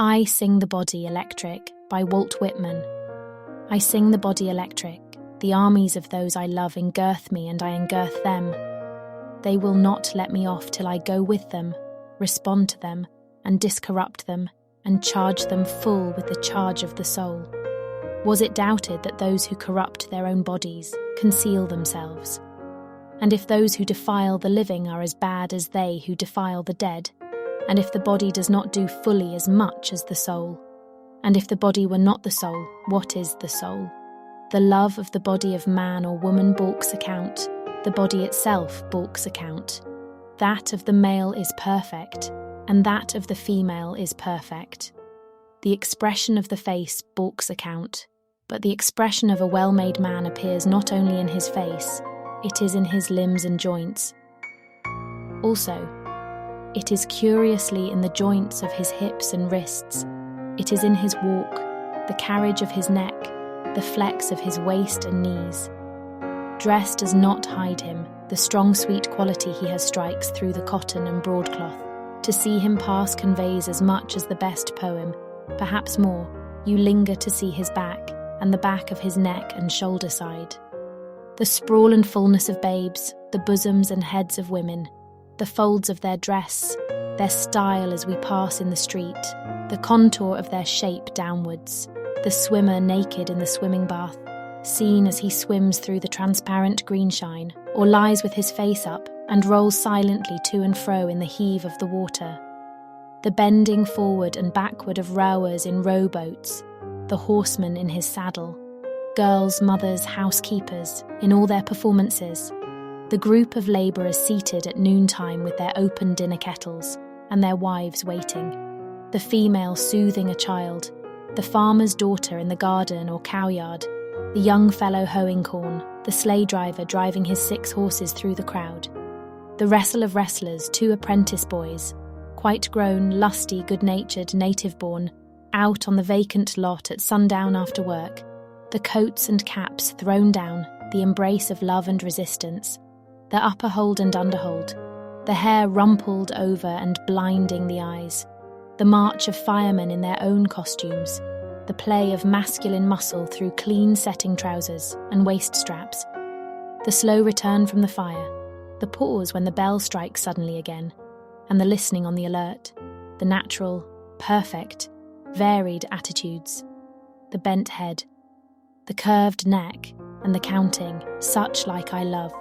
I Sing the Body Electric by Walt Whitman. I sing the body electric, the armies of those I love engirth me and I engirth them. They will not let me off till I go with them, respond to them, and discorrupt them, and charge them full with the charge of the soul. Was it doubted that those who corrupt their own bodies conceal themselves? And if those who defile the living are as bad as they who defile the dead, and if the body does not do fully as much as the soul, and if the body were not the soul, what is the soul? The love of the body of man or woman balks account, the body itself balks account. That of the male is perfect, and that of the female is perfect. The expression of the face balks account, but the expression of a well-made man appears not only in his face, it is in his limbs and joints. Also, it is curiously in the joints of his hips and wrists. It is in his walk, the carriage of his neck, the flex of his waist and knees. Dress does not hide him, the strong sweet quality he has strikes through the cotton and broadcloth. To see him pass conveys as much as the best poem, perhaps more. You linger to see his back, and the back of his neck and shoulder side. The sprawl and fullness of babes, the bosoms and heads of women, the folds of their dress, their style as we pass in the street, the contour of their shape downwards, the swimmer naked in the swimming bath, seen as he swims through the transparent greenshine, or lies with his face up and rolls silently to and fro in the heave of the water. The bending forward and backward of rowers in rowboats, the horseman in his saddle, girls, mothers, housekeepers, in all their performances, the group of labourers seated at noontime with their open dinner kettles, and their wives waiting, the female soothing a child, the farmer's daughter in the garden or cowyard, the young fellow hoeing corn, the sleigh driver driving his 6 horses through the crowd, the wrestle of wrestlers, 2 apprentice boys, quite grown, lusty, good-natured, native-born, out on the vacant lot at sundown after work, the coats and caps thrown down, the embrace of love and resistance, the upper hold and underhold, the hair rumpled over and blinding the eyes, the march of firemen in their own costumes, the play of masculine muscle through clean setting trousers and waist straps, the slow return from the fire, the pause when the bell strikes suddenly again, and the listening on the alert, the natural, perfect, varied attitudes, the bent head, the curved neck, and the counting, such like I love.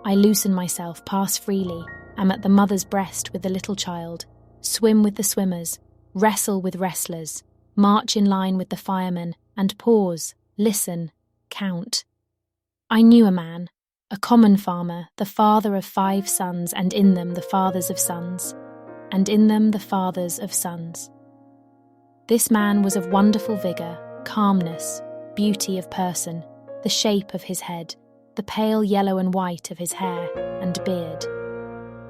I loosen myself, pass freely, am at the mother's breast with the little child, swim with the swimmers, wrestle with wrestlers, march in line with the firemen, and pause, listen, count. I knew a man, a common farmer, the father of 5 sons, and in them the fathers of sons, and in them the fathers of sons. This man was of wonderful vigour, calmness, beauty of person, the shape of his head, the pale yellow and white of his hair and beard,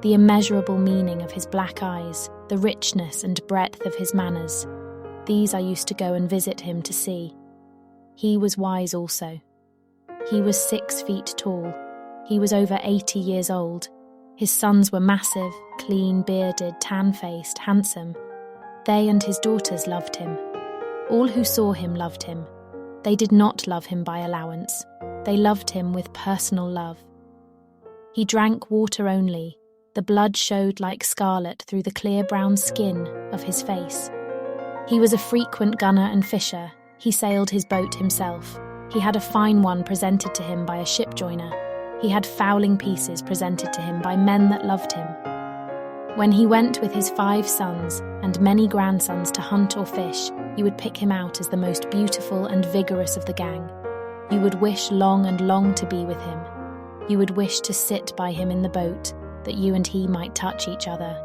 the immeasurable meaning of his black eyes, the richness and breadth of his manners. These I used to go and visit him to see. He was wise also. He was 6 feet tall. He was over 80 years old. His sons were massive, clean, bearded, tan-faced, handsome. They and his daughters loved him. All who saw him loved him. They did not love him by allowance. They loved him with personal love. He drank water only. The blood showed like scarlet through the clear brown skin of his face. He was a frequent gunner and fisher. He sailed his boat himself. He had a fine one presented to him by a ship joiner. He had fowling pieces presented to him by men that loved him. When he went with his 5 sons and many grandsons to hunt or fish, you would pick him out as the most beautiful and vigorous of the gang. You would wish long and long to be with him. You would wish to sit by him in the boat, that you and he might touch each other.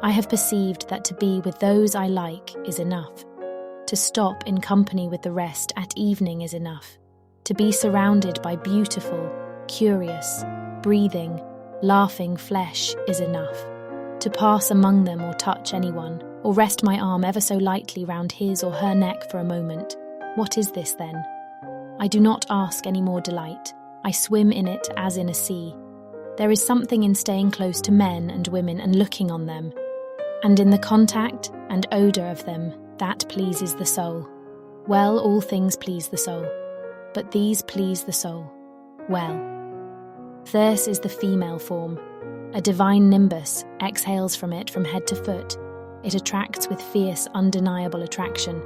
I have perceived that to be with those I like is enough. To stop in company with the rest at evening is enough. To be surrounded by beautiful, curious, breathing, laughing flesh is enough. To pass among them or touch anyone, or rest my arm ever so lightly round his or her neck for a moment. What is this then? I do not ask any more delight. I swim in it as in a sea. There is something in staying close to men and women and looking on them. and in the contact and odour of them, that pleases the soul. Well, all things please the soul, but these please the soul. Well. Thirst is the female form. A divine nimbus exhales from it from head to foot. It attracts with fierce, undeniable attraction.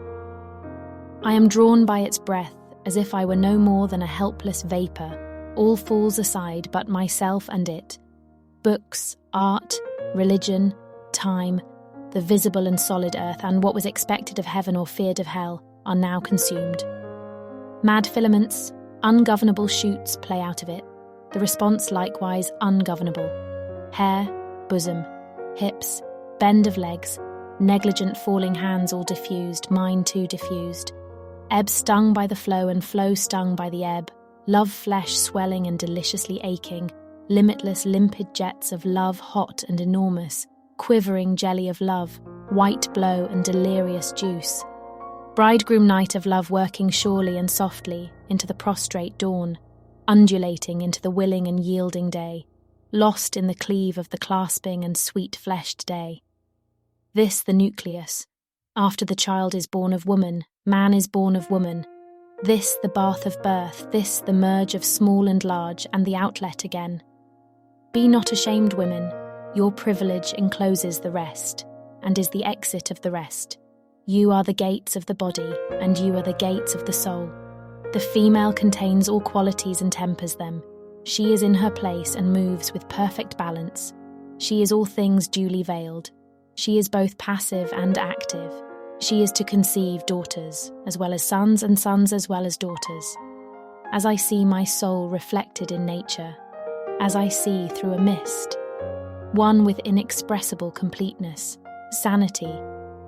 I am drawn by its breath as if I were no more than a helpless vapour. All falls aside but myself and it. Books, art, religion, time, the visible and solid earth, and what was expected of heaven or feared of hell, are now consumed. Mad filaments, ungovernable shoots play out of it, the response likewise ungovernable. Hair, bosom, hips, bend of legs, negligent falling hands all diffused, mine too diffused. Ebb stung by the flow and flow stung by the ebb, love flesh swelling and deliciously aching, limitless limpid jets of love hot and enormous, quivering jelly of love, white blow and delirious juice. Bridegroom night of love working surely and softly into the prostrate dawn, undulating into the willing and yielding day, lost in the cleave of the clasping and sweet-fleshed day. This the nucleus. After the child is born of woman, man is born of woman. This the bath of birth, this the merge of small and large, and the outlet again. Be not ashamed, women. Your privilege encloses the rest, and is the exit of the rest. You are the gates of the body, and you are the gates of the soul. The female contains all qualities and tempers them. She is in her place and moves with perfect balance. She is all things duly veiled. She is both passive and active. She is to conceive daughters, as well as sons, and sons as well as daughters. As I see my soul reflected in nature, as I see through a mist, one with inexpressible completeness, sanity,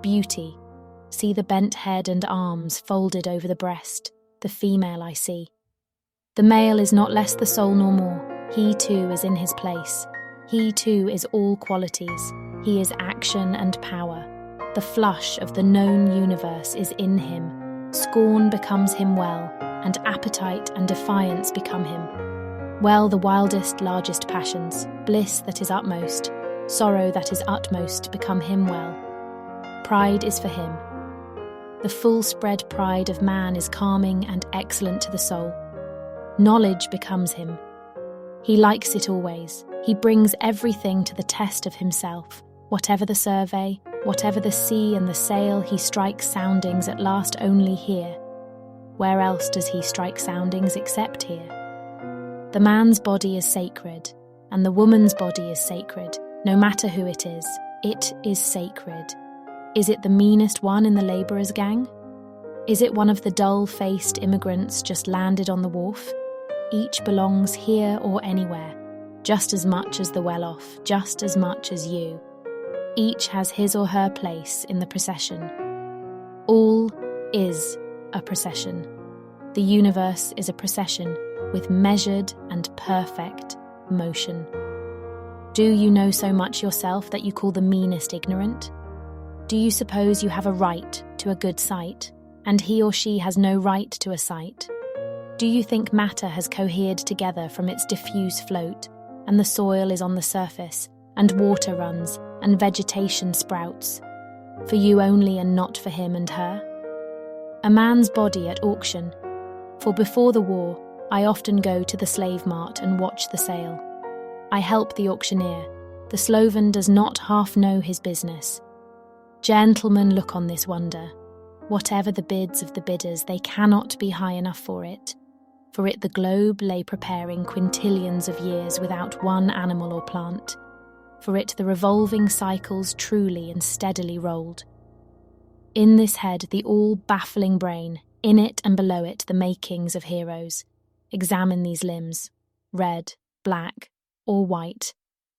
beauty, see the bent head and arms folded over the breast, the female I see. The male is not less the soul nor more. He too is in his place. He too is all qualities. He is action and power. The flush of the known universe is in him. Scorn becomes him well, and appetite and defiance become him. Well, the wildest, largest passions, bliss that is utmost, sorrow that is utmost, become him well. Pride is for him. The full-spread pride of man is calming and excellent to the soul. Knowledge becomes him. He likes it always. He brings everything to the test of himself. Whatever the survey, whatever the sea and the sail, he strikes soundings at last only here. Where else does he strike soundings except here? The man's body is sacred, and the woman's body is sacred. No matter who it is sacred. Is it the meanest one in the labourer's gang? Is it one of the dull-faced immigrants just landed on the wharf? Each belongs here or anywhere, just as much as the well-off, just as much as you. Each has his or her place in the procession. All is a procession. The universe is a procession with measured and perfect motion. Do you know so much yourself that you call the meanest ignorant? Do you suppose you have a right to a good sight, and he or she has no right to a sight? Do you think matter has cohered together from its diffuse float, and the soil is on the surface, and water runs, and vegetation sprouts, for you only and not for him and her? A man's body at auction. For before the war, I often go to the slave mart and watch the sale. I help the auctioneer. The sloven does not half know his business. Gentlemen, look on this wonder. Whatever the bids of the bidders, they cannot be high enough for it. For it the globe lay preparing quintillions of years without one animal or plant. For it the revolving cycles truly and steadily rolled. In this head the all-baffling brain, in it and below it the makings of heroes. Examine these limbs, red, black, or white.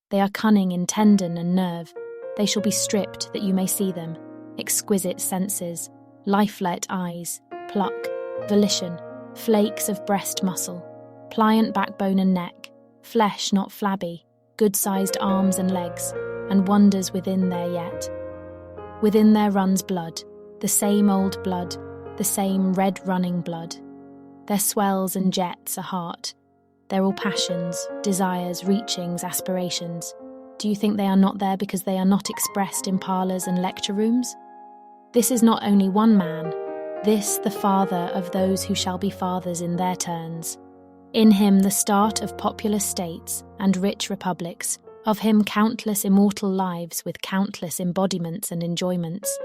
They are cunning in tendon and nerve. They shall be stripped that you may see them. Exquisite senses, lifelet eyes, pluck, volition, flakes of breast muscle, pliant backbone and neck, flesh not flabby, good-sized arms and legs, and wonders within there yet. Within there runs blood, the same old blood, the same red-running blood. There swells and jets a heart. They're all passions, desires, reachings, aspirations. Do you think they are not there because they are not expressed in parlours and lecture rooms? This is not only one man, this the father of those who shall be fathers in their turns. In him the start of populous states and rich republics, of him countless immortal lives with countless embodiments and enjoyments.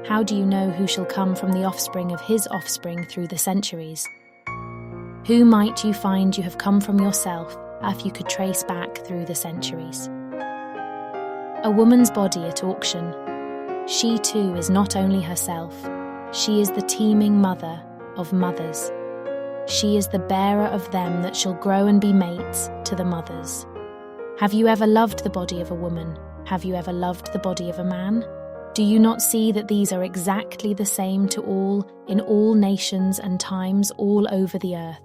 How do you know who shall come from the offspring of his offspring through the centuries? Who might you find you have come from yourself if you could trace back through the centuries? A woman's body at auction. She too is not only herself, she is the teeming mother of mothers. She is the bearer of them that shall grow and be mates to the mothers. Have you ever loved the body of a woman? Have you ever loved the body of a man? Do you not see that these are exactly the same to all, in all nations and times all over the earth?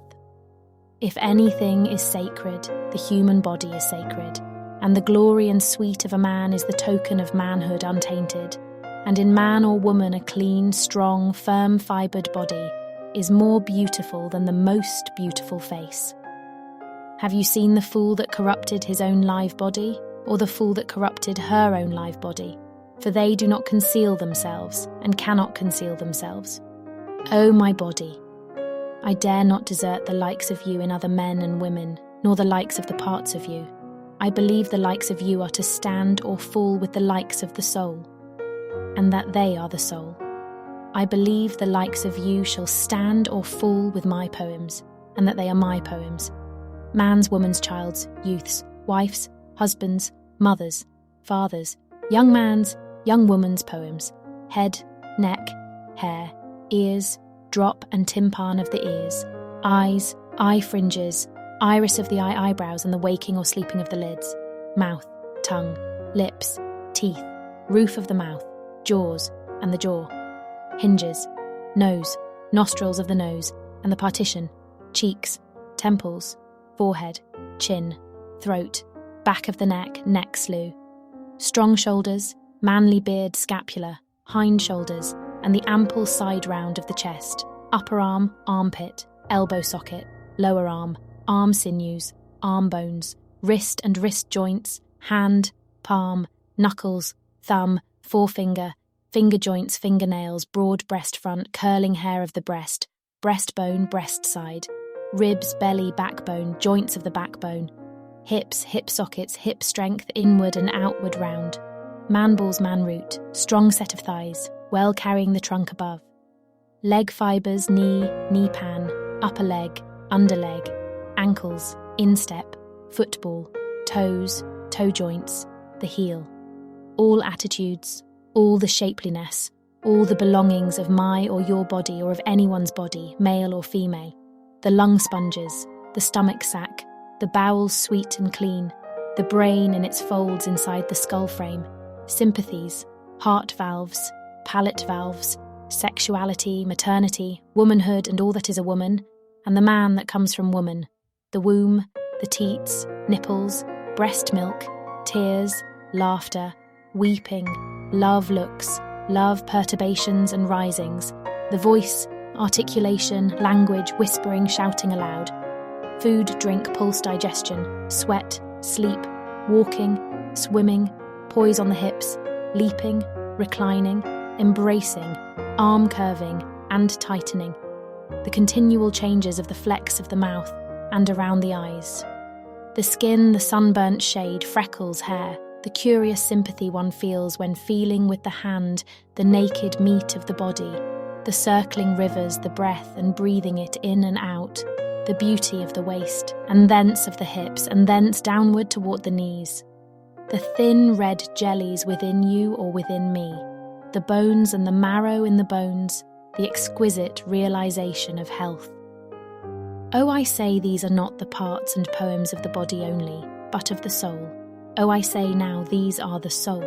If anything is sacred, the human body is sacred, and the glory and sweet of a man is the token of manhood untainted, and in man or woman a clean, strong, firm-fibred body is more beautiful than the most beautiful face. Have you seen the fool that corrupted his own live body, or the fool that corrupted her own live body? For they do not conceal themselves, and cannot conceal themselves. O my body, I dare not desert the likes of you in other men and women, nor the likes of the parts of you. I believe the likes of you are to stand or fall with the likes of the soul, and that they are the soul. I believe the likes of you shall stand or fall with my poems, and that they are my poems. Man's, woman's, child's, youth's, wife's, husband's, mother's, father's, young man's, young woman's poems. Head, neck, hair, ears, drop and tympan of the ears, eyes, eye fringes, iris of the eyebrows and the waking or sleeping of the lids, mouth, tongue, lips, teeth, roof of the mouth, jaws and the jaw, hinges, nose, nostrils of the nose and the partition, cheeks, temples, forehead, chin, throat, back of the neck, neck slew, strong shoulders, manly beard, scapula, hind shoulders, and the ample side round of the chest, upper arm, armpit, elbow socket, lower arm sinews, arm bones, wrist and wrist joints, hand, palm, knuckles, thumb, forefinger, finger joints, fingernails, broad breast front, curling hair of the breast, breastbone, breast side, ribs, belly, backbone, joints of the backbone, hips, hip sockets, hip strength, inward and outward round, man balls, man root, strong set of thighs, well carrying the trunk above, leg fibres, knee, knee pan, upper leg, under leg, ankles, instep, football, toes, toe joints, the heel, all attitudes, all the shapeliness, all the belongings of my or your body or of anyone's body, male or female, the lung sponges, the stomach sac, the bowels sweet and clean, the brain in its folds inside the skull frame, sympathies, heart valves, palate valves, sexuality, maternity, womanhood and all that is a woman, and the man that comes from woman, the womb, the teats, nipples, breast milk, tears, laughter, weeping, love looks, love perturbations and risings, the voice, articulation, language, whispering, shouting aloud, food, drink, pulse, digestion, sweat, sleep, walking, swimming, poise on the hips, leaping, reclining, embracing, arm curving and tightening, the continual changes of the flex of the mouth and around the eyes, the skin, the sunburnt shade, freckles, hair, the curious sympathy one feels when feeling with the hand the naked meat of the body, the circling rivers, the breath and breathing it in and out, the beauty of the waist, and thence of the hips, and thence downward toward the knees, the thin red jellies within you or within me, the bones and the marrow in the bones, the exquisite realization of health. Oh, I say these are not the parts and poems of the body only, but of the soul. Oh, I say now these are the soul.